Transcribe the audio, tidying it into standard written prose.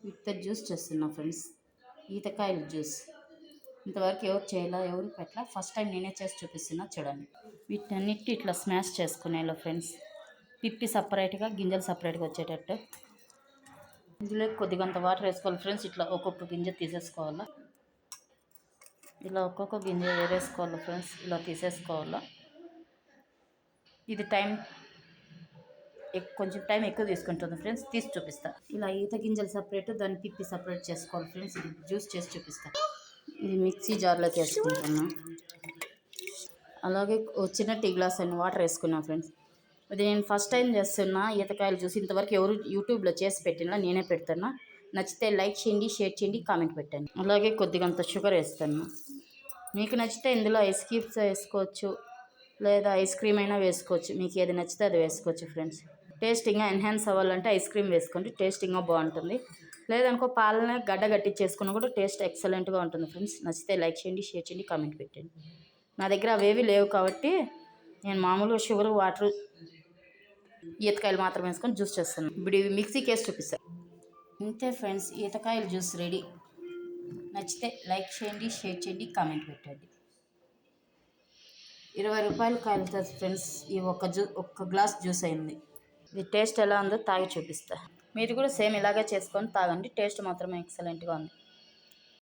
వీటితో జ్యూస్ చేస్తున్నా friends. ఈతకాయల juice ఇంతవరకు ఎవరు చేయాలా, ఎవరు పెట్టలా, ఫస్ట్ టైం నేనే చేసి చూపిస్తున్నా చూడండి. వీటన్నిటి ఇట్లా స్మాష్ చేసుకునేలో ఫ్రెండ్స్. పిప్పి సపరేట్గా, గింజలు సపరేట్గా వచ్చేటట్టు. ఇందులో కొద్దిగంత వాటర్ వేసుకోవాలి ఫ్రెండ్స్. ఇట్లా ఒక్కొక్క గింజ తీసేసుకోవాలా. ఇలా ఒక్కొక్క గింజ వేరేసుకోవాలి ఫ్రెండ్స్. ఇలా తీసేసుకోవాలా. ఇది కొంచెం టైం ఎక్కువ తీసుకుంటుంది ఫ్రెండ్స్. తీసి చూపిస్తా. ఇలా ఈత గింజలు సపరేట్, దాన్ని పిప్పి సపరేట్ చేసుకోవాలి ఫ్రెండ్స్. ఇది జ్యూస్ చేసి చూపిస్తా. ఇది మిక్సీ జార్లోకి వేసుకుంటున్నా. అలాగే చిన్న టీ గ్లాస్ అని వాటర్ వేసుకున్నా ఫ్రెండ్స్. ఇది నేను ఫస్ట్ టైం చేస్తున్నా ఈతకాయలు జ్యూస్. ఇంతవరకు ఎవరు యూట్యూబ్లో చేసి పెట్టినా, నేనే పెడుతున్నా. నచ్చితే లైక్ చేయండి, షేర్ చేయండి, కామెంట్ పెట్టండి. అలాగే కొద్దిగంత షుగర్ వేస్తాను. మీకు నచ్చితే ఇందులో ఐస్ క్యూబ్స్ వేసుకోవచ్చు, లేదా ఐస్ క్రీమ్ అయినా వేసుకోవచ్చు. మీకు ఏది నచ్చితే అది వేసుకోవచ్చు ఫ్రెండ్స్. టేస్టింగ్గా ఎన్హాన్స్ అవ్వాలంటే ఐస్ క్రీమ్ వేసుకోండి, టేస్టింగ్గా బాగుంటుంది. లేదనుకో పాలనే గడ్డ గట్టించేసుకున్న కూడా టేస్ట్ ఎక్సలెంట్గా ఉంటుంది ఫ్రెండ్స్. నచ్చితే లైక్ చేయండి, షేర్ చేయండి, కామెంట్ పెట్టండి. నా దగ్గర అవేవి లేవు కాబట్టి నేను మామూలుగా షుగర్, వాటర్, ఈతకాయలు మాత్రం వేసుకొని జ్యూస్ చేస్తాను. ఇప్పుడు ఇవి మిక్సీకి వేసి చూపిస్తాను. ఇంతే ఫ్రెండ్స్, ఈతకాయల జ్యూస్ రెడీ. నచ్చితే లైక్ చేయండి, షేర్ చేయండి, కామెంట్ పెట్టండి. 20 రూపాయలు కాయలు ఫ్రెండ్స్. ఈ ఒక్క గ్లాస్ జ్యూస్ అయింది. ఇది టేస్ట్ ఎలా ఉందో తాగి చూపిస్తా. మీరు కూడా సేమ్ ఇలాగే చేసుకొని తాగండి. టేస్ట్ మాత్రం ఎక్సలెంట్గా ఉంది.